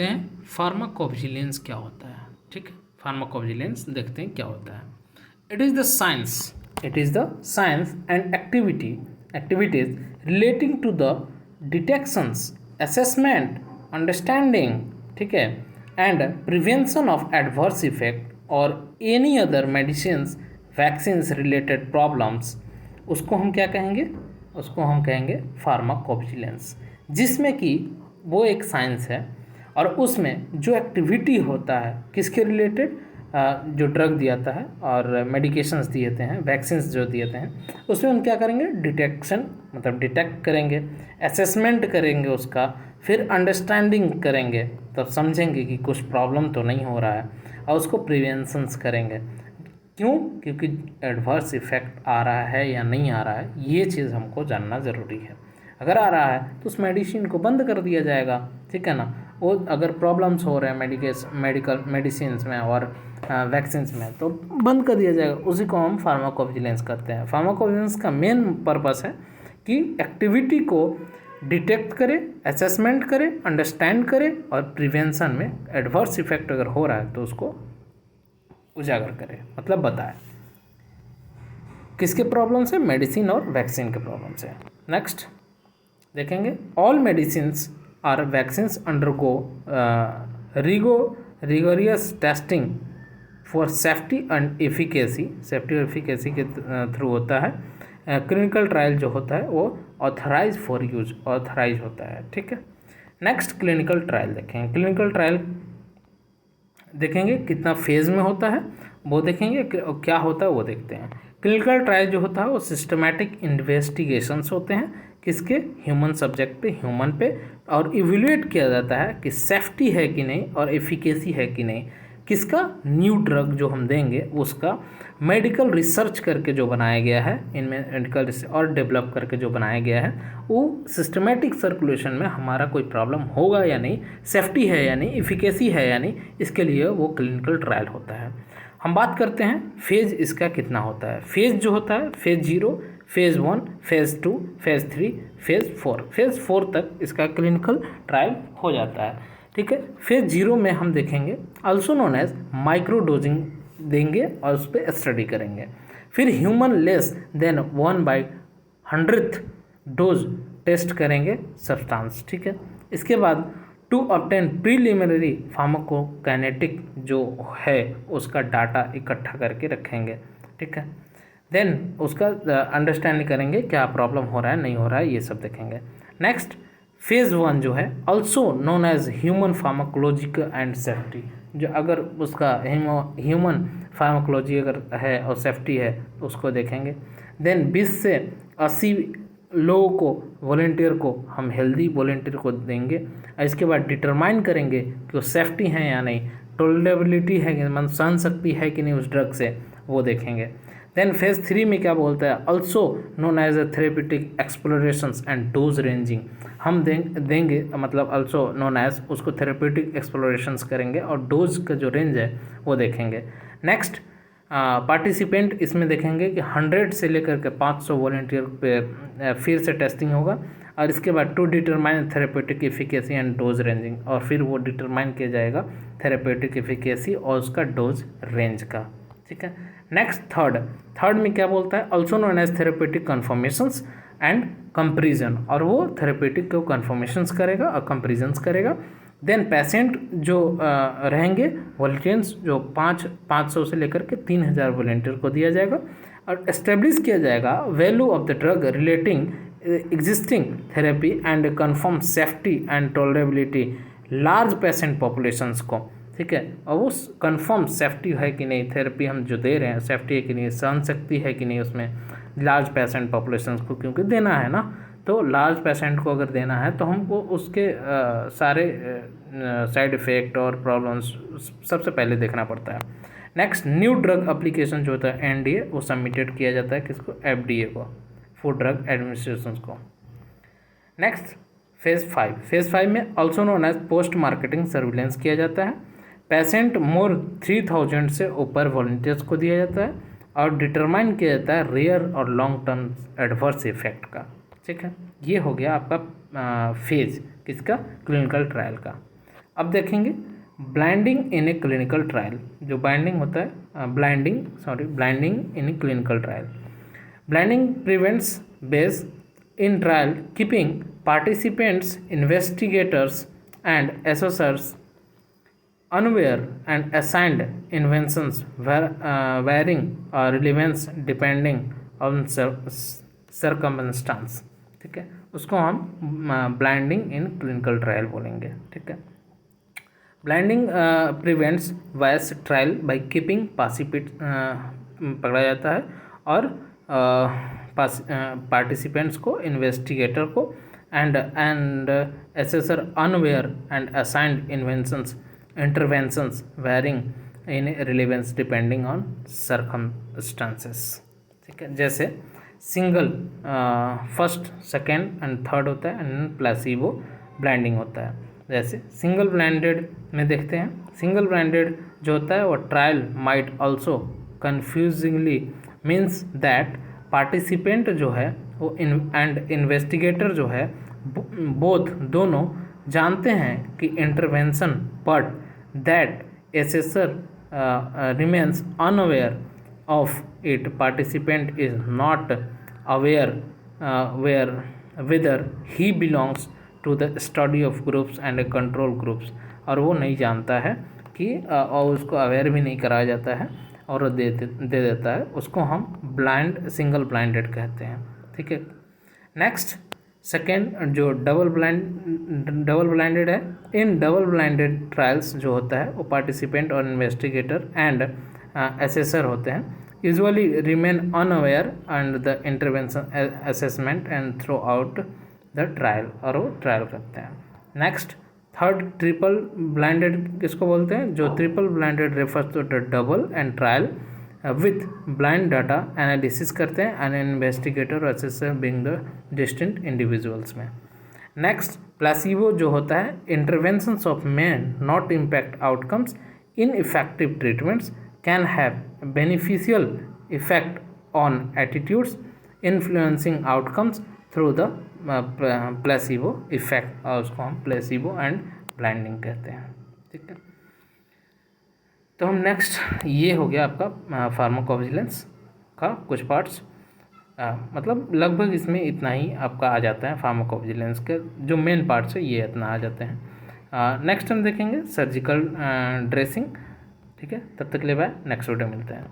देखते हैं फार्माकोविजिलेंस क्या होता है। ठीक है, फार्माकोविजिलेंस देखते हैं क्या होता है। It is the science and activities relating to the detections, assessment, understanding, ठीक है, and prevention of adverse effect और any other medicines, vaccines related problems. उसको हम क्या कहेंगे? उसको हम कहेंगे फार्माकोविजिलेंस, जिसमें कि वो एक साइंस है और उसमें जो एक्टिविटी होता है किसके रिलेटेड, जो ड्रग दियाता है और मेडिकेशंस दिएते हैं, वैक्सीन्स जो दिएते हैं, उसमें हम क्या करेंगे? डिटेक्शन, मतलब डिटेक्ट करेंगे, असेसमेंट करेंगे उसका, फिर अंडरस्टैंडिंग करेंगे, तब समझेंगे कि कुछ प्रॉब्लम तो नहीं हो रहा है, और उसको प्रिवेंशंस करेंगे। क्यों? क्योंकि एडवर्स इफेक्ट आ रहा है या नहीं आ रहा है, ये चीज़ हमको जानना ज़रूरी है। अगर आ रहा है तो उस मेडिसिन को बंद कर दिया जाएगा, ठीक है ना। वो अगर प्रॉब्लम्स हो रहे हैं मेडिकल मेडिसिन्स में और वैक्सीन्स में, तो बंद कर दिया जाएगा। उसी को हम फार्माकोविजिलेंस करते हैं। फार्माकोविजिलेंस का मेन पर्पस है कि एक्टिविटी को डिटेक्ट करे, असेसमेंट करे, अंडरस्टैंड करे और प्रिवेंशन में एडवर्स इफेक्ट अगर हो रहा है तो उसको उजागर करे, मतलब बताए किसके प्रॉब्लम से? मेडिसिन और वैक्सीन के प्रॉब्लम से। नेक्स्ट देखेंगे, all medicines or vaccines undergo rigorous testing for safety and efficacy. Safety और एफिकेसी के थ्रू होता है। क्लिनिकल ट्रायल जो होता है वो ऑथराइज फॉर यूज, ऑथराइज होता है, ठीक है। नेक्स्ट क्लिनिकल ट्रायल देखेंगे। क्लिनिकल ट्रायल देखेंगे कितना फेज़ में होता है वो देखेंगे, क्या होता है वो देखते हैं। क्लिनिकल ट्रायल जो होता है वो सिस्टमैटिक इन्वेस्टिगेशंस होते हैं, किसके? ह्यूमन सब्जेक्ट पे, ह्यूमन पे, और इवेल्युएट किया जाता है कि सेफ्टी है कि नहीं और एफिकेसी है कि नहीं। किसका? न्यू ड्रग जो हम देंगे उसका मेडिकल रिसर्च करके जो बनाया गया है, इनमें मेडिकल रिसर्च और डेवलप करके जो बनाया गया है, वो सिस्टमेटिक सर्कुलेशन में हमारा कोई प्रॉब्लम होगा या नहीं, सेफ्टी है या नहीं, एफिकेसी है या नहीं, इसके लिए वो क्लिनिकल ट्रायल होता है। हम बात करते हैं फेज़ इसका कितना होता है। फेज़ जो होता है, phase 0, phase 1, phase 2, phase 3, phase 4 तक इसका क्लिनिकल ट्रायल हो जाता है, ठीक है। फेज़ 0 में हम देखेंगे also known as micro dosing देंगे और उस पर स्टडी करेंगे। फिर human less than 1/100th dose test करेंगे सब्सटेंस, ठीक है। इसके बाद टू ऑब्टेन प्रीलिमिनरी फार्माकोकाइनेटिक जो है उसका डाटा इकट्ठा करके रखेंगे, ठीक है। देन उसका अंडरस्टैंड करेंगे क्या प्रॉब्लम हो रहा है, नहीं हो रहा है, ये सब देखेंगे। नेक्स्ट फेज़ 1 जो है also known as human pharmacological and safety, जो अगर उसका ह्यूमन फार्माकोलॉजी अगर है और सेफ्टी है तो उसको देखेंगे। देन 20 से 80 लोगों को, वॉलेंटियर को हम हेल्दी वॉलेंटियर को देंगे और इसके बाद डिटरमाइन करेंगे कि वो सेफ्टी है या नहीं, टोलरेबिलिटी है कि मतलब सहन सकती है कि नहीं उस ड्रग से, वो देखेंगे। देन फेज़ 3 में क्या बोलता है? Also known as a therapeutic explorations and dose ranging, हम देंगे मतलब ऑल्सो नोन एज, उसको थेरेपेटिक एक्सप्लोरेशंस करेंगे और डोज का जो रेंज है वो देखेंगे। नेक्स्ट पार्टिसिपेंट इसमें देखेंगे कि 100 से लेकर के 500 वॉलेंटियर पे फिर से टेस्टिंग होगा और इसके बाद to determine therapeutic efficacy and dose ranging, और फिर वो डिटरमाइन किया जाएगा थेरेपेटिक एफिकेसी और उसका डोज रेंज का, ठीक है। नेक्स्ट थर्ड में क्या बोलता है? Also known as therapeutic confirmations and comparison, और वो थेरेपेटिक को कन्फर्मेशंस करेगा और कंपेरिजन्स करेगा। देन पेशेंट जो रहेंगे वॉलंटियर्स जो 500 से लेकर के 3000 वॉलंटियर को दिया जाएगा और एस्टेब्लिश किया जाएगा value of the drug relating existing therapy and confirm safety and tolerability large patient populations को, ठीक है। और वो कन्फर्म सेफ्टी है कि नहीं, थेरेपी हम जो दे रहे हैं सेफ्टी है कि नहीं, सहन सकती है कि नहीं उसमें लार्ज पेशेंट पॉपुलेशंस को, क्योंकि देना है ना, तो लार्ज पेशेंट को अगर देना है तो हमको उसके सारे साइड इफ़ेक्ट और प्रॉब्लम्स सबसे पहले देखना पड़ता है। नेक्स्ट न्यू ड्रग एप्लीकेशन जो होता है एनडीए, वो सबमिटेड किया जाता है किसको? एफडीए को, फूड ड्रग एडमिनिस्ट्रेशन को। नेक्स्ट फेज़ 5 में also known as post marketing surveillance किया जाता है। पेशेंट मोर 3000 से ऊपर वॉलंटियर्स को दिया जाता है और डिटरमाइन किया जाता है रेयर और लॉन्ग टर्म एडवर्स इफेक्ट का, ठीक है। ये हो गया आपका फेज़ किसका? क्लिनिकल ट्रायल का। अब देखेंगे blinding in a clinical trial. जो ब्लाइंडिंग होता है, blinding in a clinical trial. Blinding prevents base in trial keeping participants, investigators, and assessors unaware and assigned inventions varying relevance depending on circumstance। ठीक है, उसको हम ब्लाइंडिंग इन क्लिनिकल ट्रायल बोलेंगे। ठीक है, blinding prevents bias trial by keeping पकड़ा जाता है और पार्टिसिपेंट्स को, इन्वेस्टिगेटर को and assessor unaware and assigned interventions varying in relevance depending on circumstances। ठीक है, जैसे single first, second and third होता है एंड प्लेसिबो ब्लाइंडिंग होता है। जैसे सिंगल ब्लाइंडेड में देखते हैं, सिंगल ब्लाइंडेड जो होता है वो trial might also confusingly means that participant जो है वो एंड इन्वेस्टिगेटर जो है बोथ दोनों जानते हैं कि intervention, but that assessor remains unaware of it. Participant is not aware whether he belongs to the study of groups and control groups. और वो नहीं जानता है कि और उसको अवेयर भी नहीं कराया जाता है और दे देता है, उसको हम सिंगल ब्लाइंडेड कहते हैं। ठीक है, नेक्स्ट सेकेंड जो डबल ब्लाइंडेड है। इन डबल ब्लाइंडेड ट्रायल्स जो होता है वो पार्टिसिपेंट और इन्वेस्टिगेटर एंड असेसर होते हैं, usually remain unaware and the intervention assessment and through out the trial, और वो ट्रायल करते हैं। नेक्स्ट थर्ड ट्रिपल ब्लाइंडेड किसको बोलते हैं? जो triple blinded refers to the double and trial with blind data analysis करते हैं एंड इन्वेस्टिगेटर और assessor being the distinct individuals में। नेक्स्ट प्लेसिबो जो होता है, interventions of men not impact outcomes in effective treatments can have beneficial effect on attitudes influencing outcomes through the placebo effect, और उसको हम प्लेसिबो एंड ब्लाइंडिंग कहते हैं। ठीक है, तो हम नेक्स्ट, ये हो गया आपका फार्माकोविजिलेंस का कुछ पार्ट्स, मतलब लगभग इसमें इतना ही आपका आ जाता है। फार्माकोविजिलेंस के जो मेन पार्ट्स है ये इतना आ जाते हैं। नेक्स्ट हम देखेंगे सर्जिकल ड्रेसिंग। ठीक है, तब तक ले बाय, नेक्स्ट वीडियो मिलते हैं।